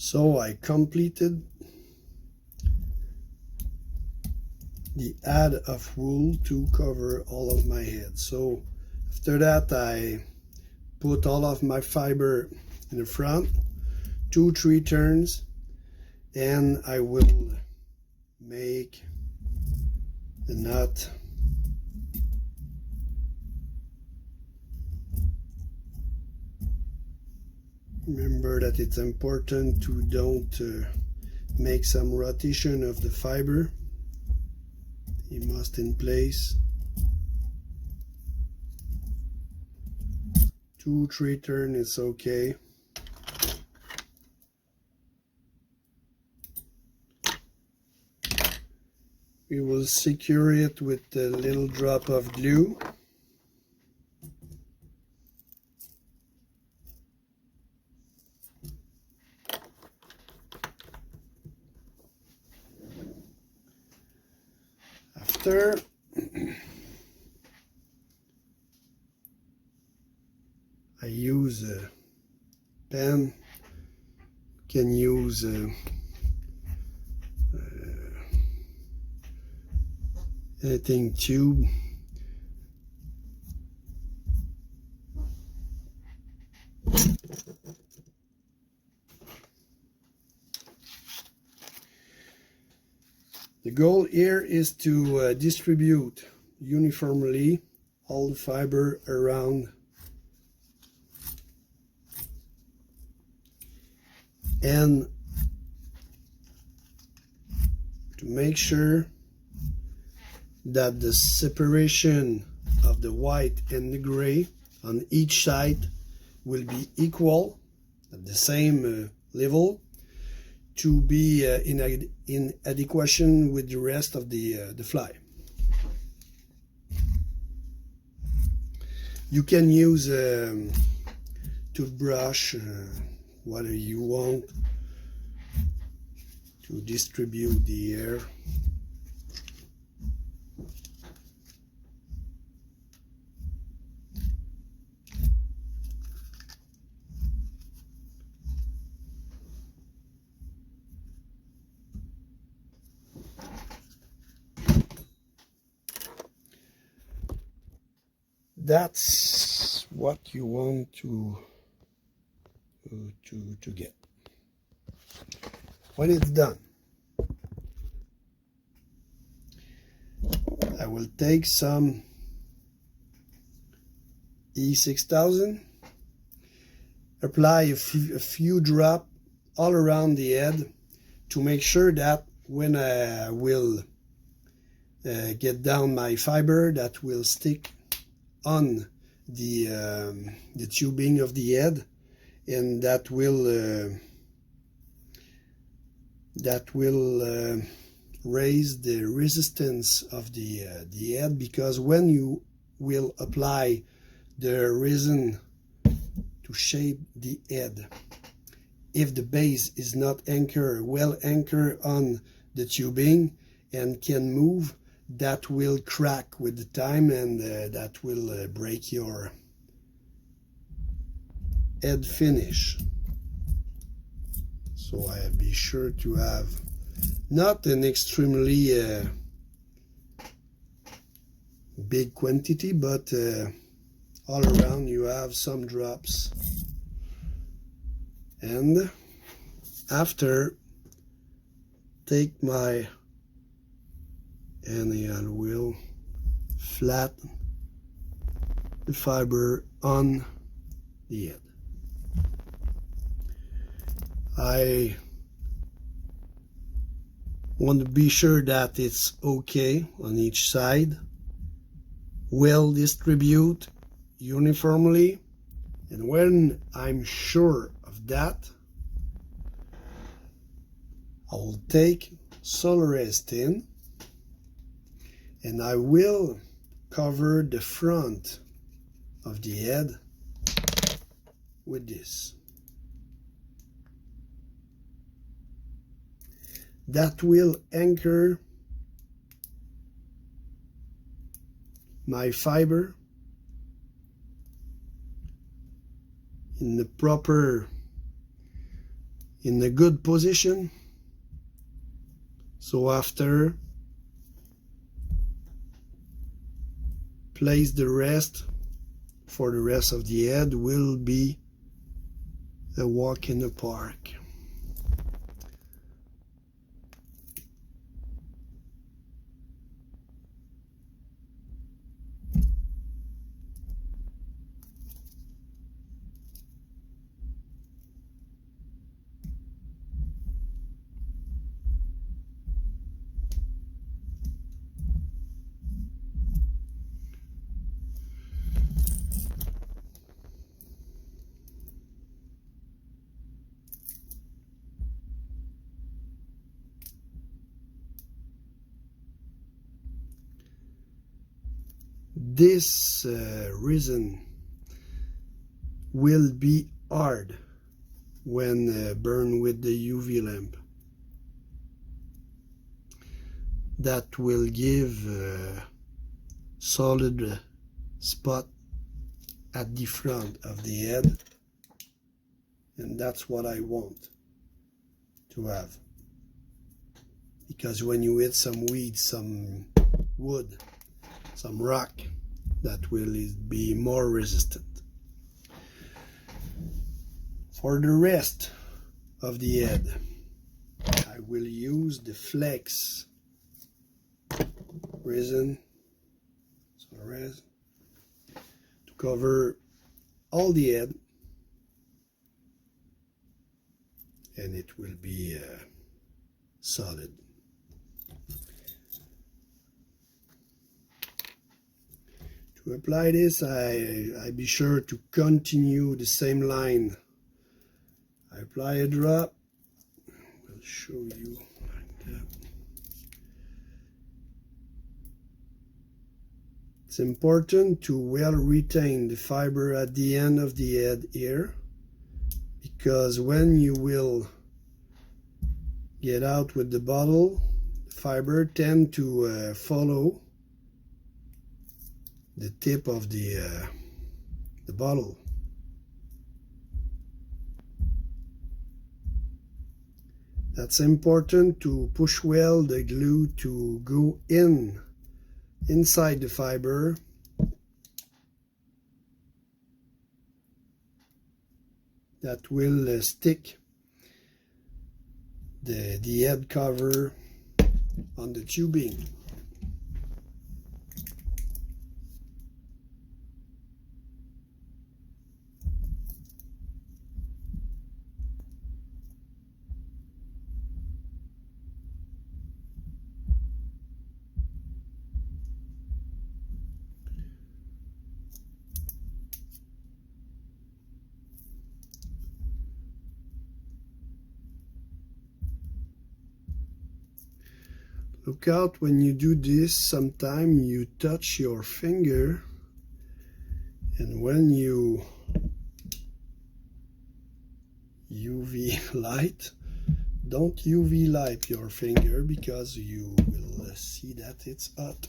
So I completed the add of wool to cover all of my head. So after that I put all of my fiber in the front, 2-3 turns, and I will make the knot. Remember that it's important to don't make some rotation of the fiber. It must in place. 2-3 turn is okay. We will secure it with a little drop of glue. After I use a pen, can use anything tube. The goal here is to distribute uniformly all the fiber around and to make sure that the separation of the white and the gray on each side will be equal at the same level, to be in adequation with the rest of the fly. You can use a toothbrush, whatever you want, to distribute the air. That's what you want to get. When it's done, I will take some E6000, apply a few drops all around the head to make sure that when I will get down my fiber, that will stick on the tubing of the head, and that will raise the resistance of the head, because when you will apply the resin to shape the head, if the base is not well anchored on the tubing and can move, that will crack with the time, and that will break your head finish. So I be sure to have not an extremely big quantity, but all around you have some drops. And after, take my and I will flatten the fiber on the head. I want to be sure that it's okay on each side, well distribute uniformly, and when I'm sure of that, I will take Solarez and I will cover the front of the head with this. That will anchor my fiber in the proper in a good position. So after, place the rest. For the rest of the head will be a walk in the park. This resin will be hard when burned with the UV lamp. That will give a solid spot at the front of the head, and that's what I want to have, because when you hit some weed, some wood, some rock, that will be more resistant. For the rest of the head, I will use the Flex resin, to cover all the head, and it will be solid. To apply this, I be sure to continue the same line. I apply a drop. I'll show you like that. It's important to well retain the fiber at the end of the head here, because when you will get out with the bottle, the fiber tend to follow the tip of the bottle. That's important to push well the glue to go inside the fiber. That will stick the head cover on the tubing. Look out when you do this, sometimes you touch your finger, and when you UV light, don't UV light your finger, because you will see that it's hot.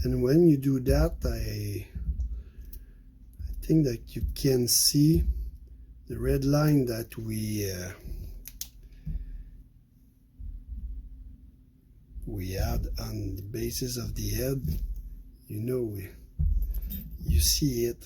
And when you do that, I think that you can see the red line that we had on the basis of the head. You know, you see it.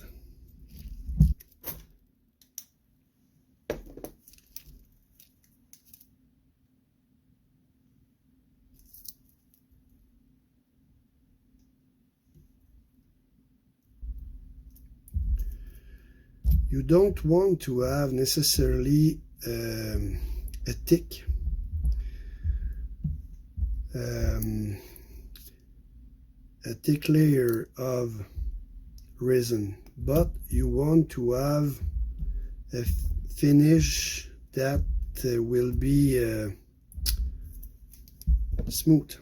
you don't want to have necessarily a thick layer of resin, but you want to have a finish that will be smooth.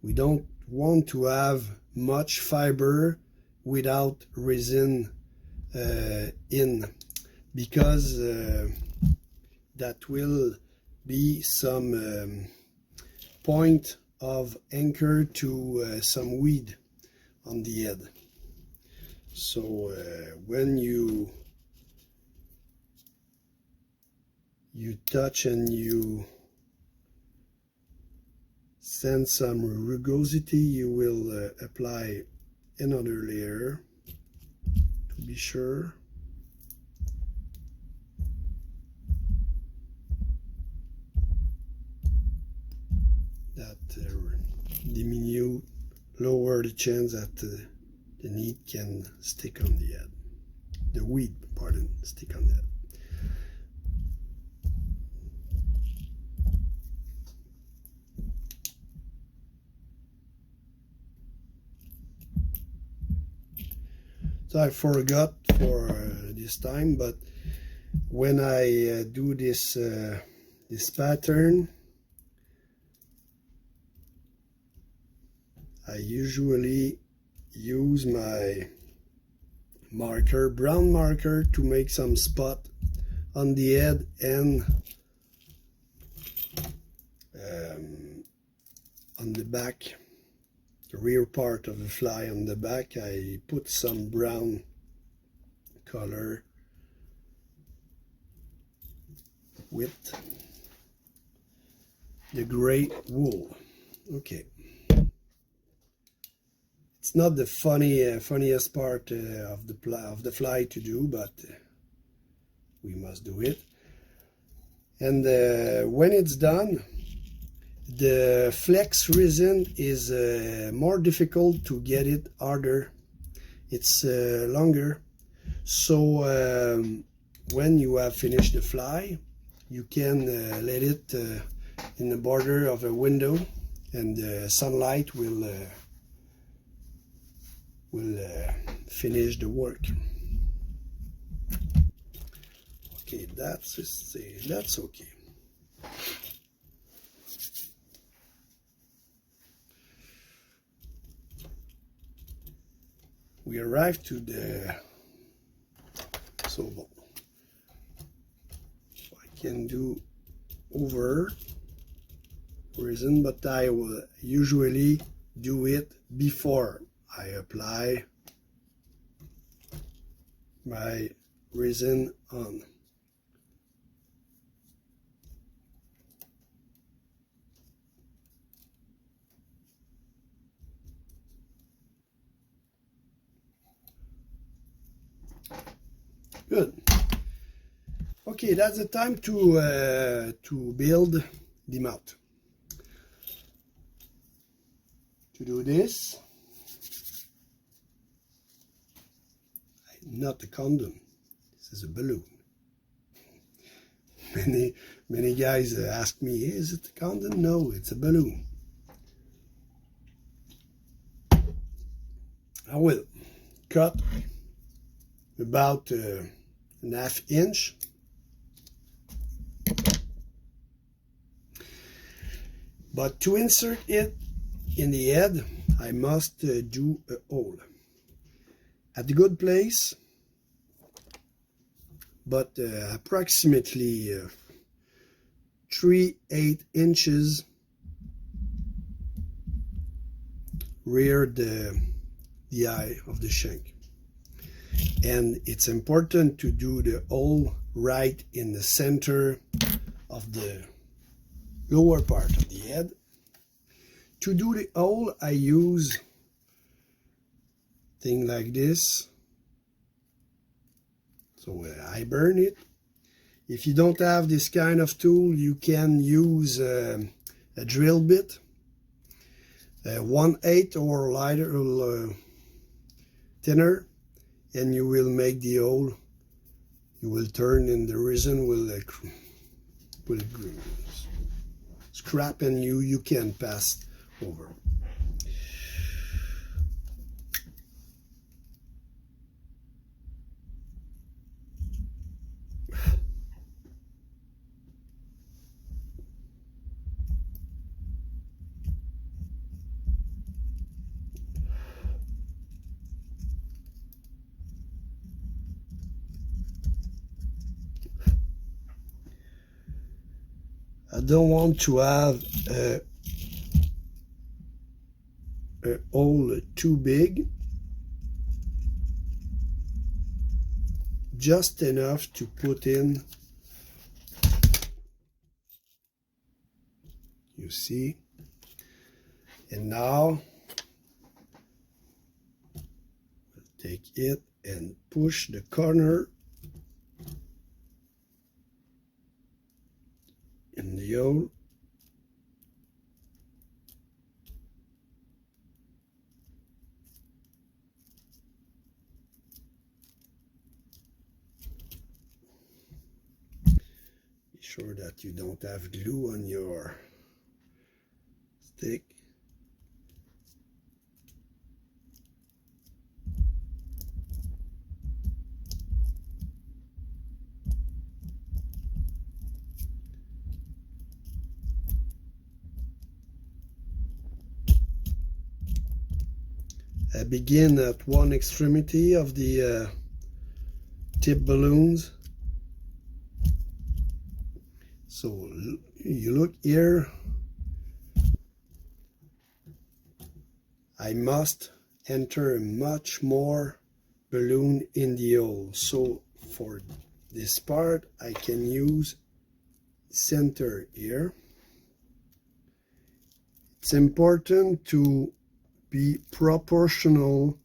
We don't want to have much fiber without resin in, because that will be some point of anchor to some weed on the head. So when you touch and you sense some rugosity, you will apply another layer to be sure. That diminue, lower the chance that the meat can stick on the head. The weed, pardon, stick on the head. So I forgot for this time, but when I do this this pattern, I usually use my marker, brown marker, to make some spot on the head and on the back, the rear part of the fly on the back. I put some brown color with the gray wool. Okay. It's not the funniest part of the fly to do, but we must do it. And when it's done, the flex resin is more difficult to get it harder. It's longer. So when you have finished the fly, you can let it in the border of a window, and the sunlight will finish the work. Okay, that's okay. We arrived to the so I can do over resin, but I will usually do it before I apply my resin on. Good. Okay, that's the time to build the mouth. To do this, not a condom. This is a balloon. Many guys ask me, is it a condom? No, it's a balloon. I will cut about an ½ inch. But to insert it in the head, I must do a hole at a good place, but approximately 3/8 inches rear the eye of the shank. And it's important to do the hole right in the center of the lower part of the head. To do the hole, I use thing like this. So I burn it. If you don't have this kind of tool, you can use a drill bit, 1/8 or lighter, thinner, and you will make the hole. You will turn and the resin will scrap and you can pass over. I don't want to have a hole too big, just enough to put in, you see. And now take it and push the corner in the hole. Be sure that you don't have glue on your stick. I begin at one extremity of the tip balloons. So you look here, I must enter much more balloon in the hole. So for this part I can use center here. It's important to be proportional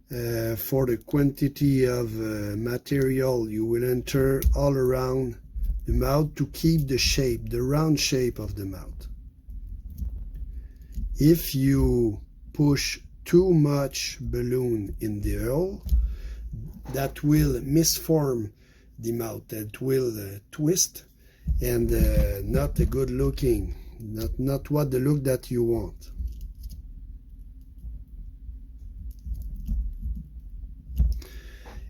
for the quantity of material you will enter all around the mouth to keep the shape, the round shape of the mouth. If you push too much balloon in the hole, that will misform the mouth, that will twist, and not a good looking, not what the look that you want.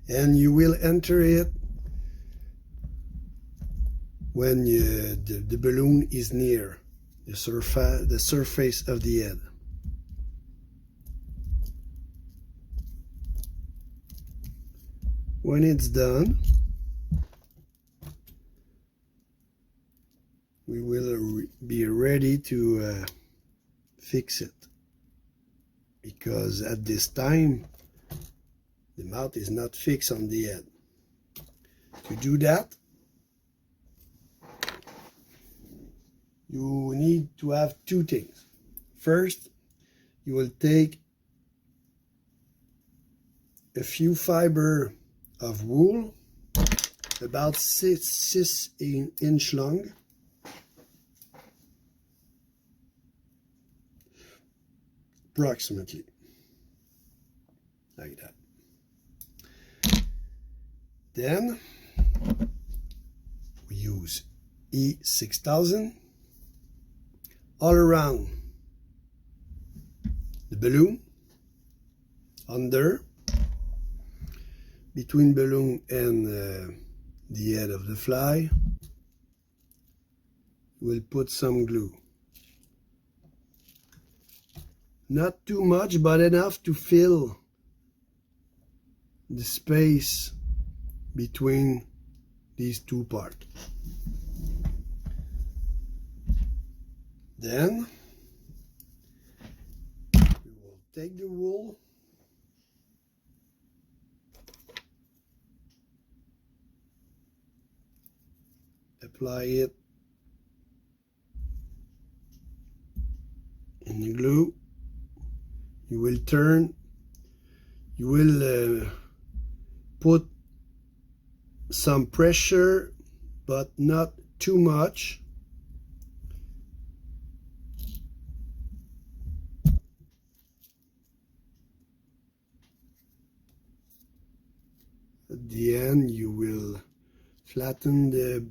And you will enter it when the balloon is near the surface of the head. When it's done, we will be ready to fix it, because at this time the mouth is not fixed on the head. To do that, you need to have two things. First, you will take a few fiber of wool, about 6 inch long, approximately, like that. Then we use E6000 all around the balloon, under, between balloon and the head of the fly. We'll put some glue. Not too much, but enough to fill the space between these two parts. Then we will take the wool, apply it in the glue. You will turn, you will put some pressure, but not too much. the end you will flatten the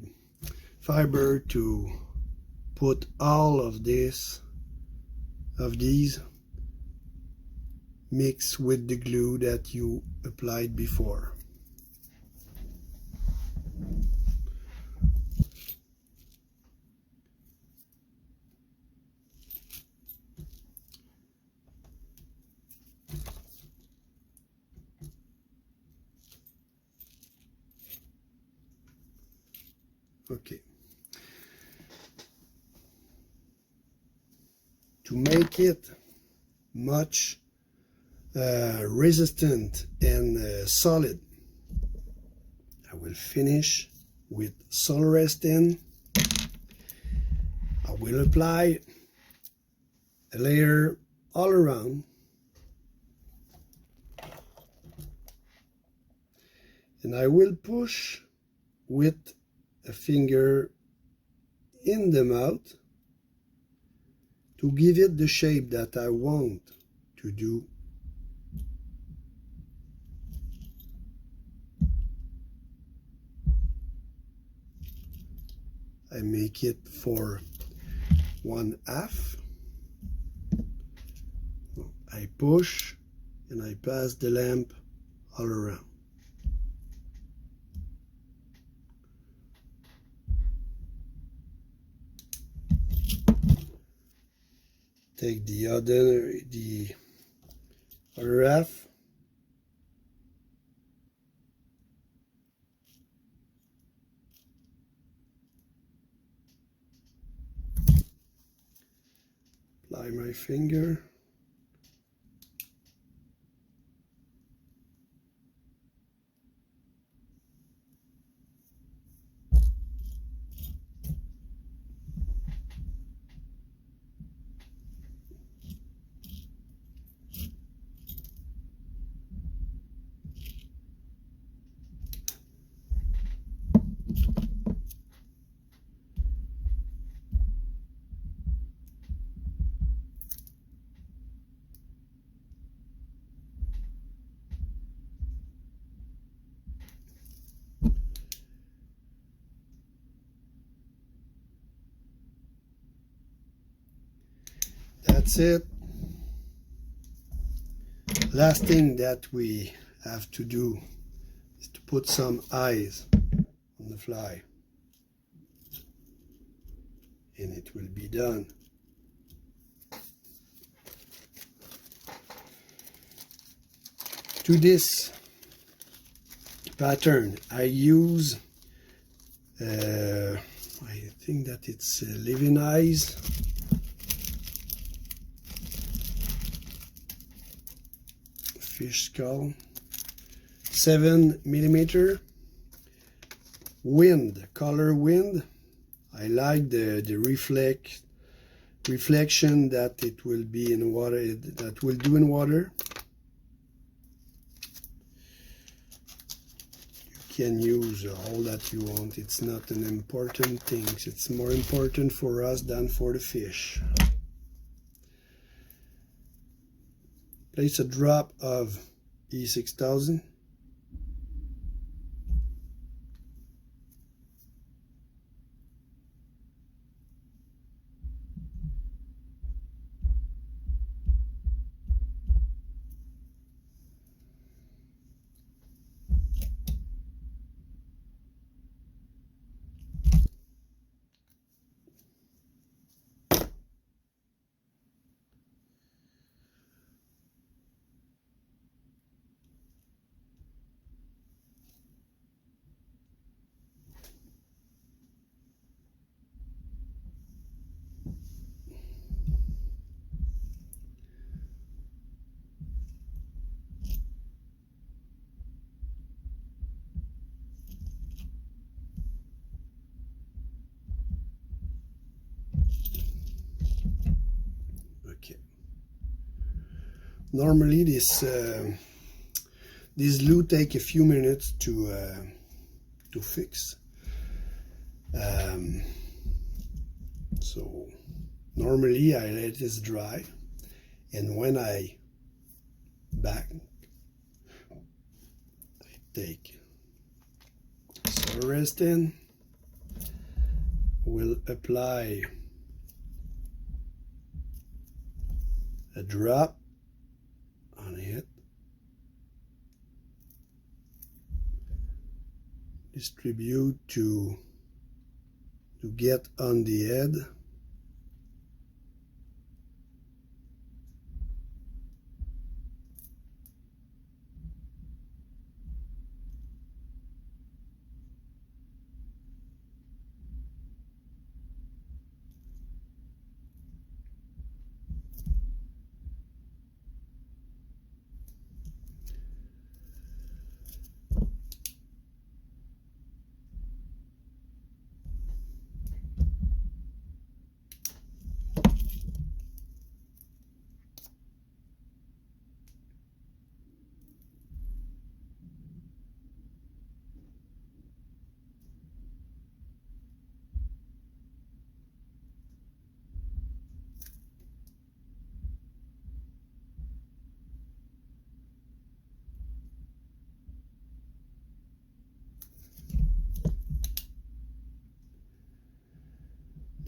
fiber to put all of these mixed with the glue that you applied before. Okay. To make it much resistant and solid, I will finish with Solarestyn. I will apply a layer all around, and I will push with a finger in the mouth to give it the shape that I want to do. I make it for 1/2. I push and I pass the lamp all around. Take the other half. Apply my finger. That's it. Last thing that we have to do is to put some eyes on the fly, and it will be done. To this pattern I use I think that it's Living Eyes. Fish skull, 7mm wind, color wind. I like the reflection that it will be in water, that will do in water. You can use all that you want. It's not an important thing. It's more important for us than for the fish. Place a drop of E6000. Normally this glue take a few minutes to fix. So normally I let this dry, and when I take resistant. We'll apply a drop on it. Distribute to get on the head.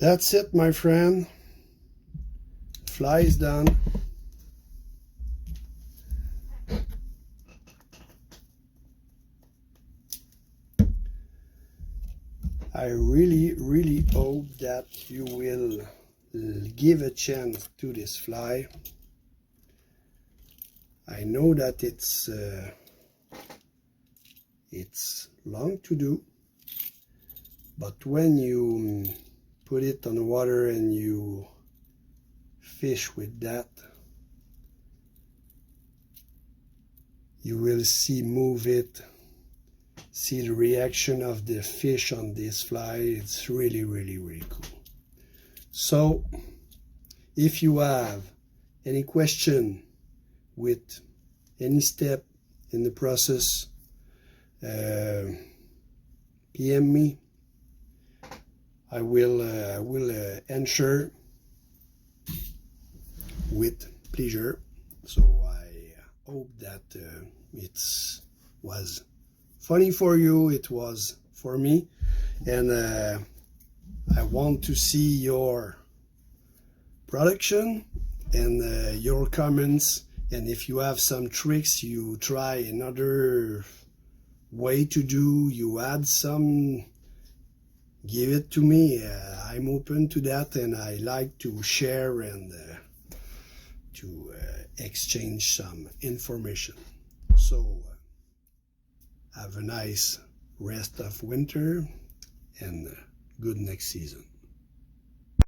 That's it, my friend. Fly is done. I really hope that you will give a chance to this fly. I know that it's long to do, but when you put it on the water and you fish with that, you will see move it, see the reaction of the fish on this fly. It's really cool. So if you have any question with any step in the process, PM me. I will answer with pleasure. So I hope that it was funny for you. It was for me, and I want to see your production and your comments. And if you have some tricks, you try another way to do, you add some, give it to me. I'm open to that, and I like to share and to exchange some information. So have a nice rest of winter and good next season.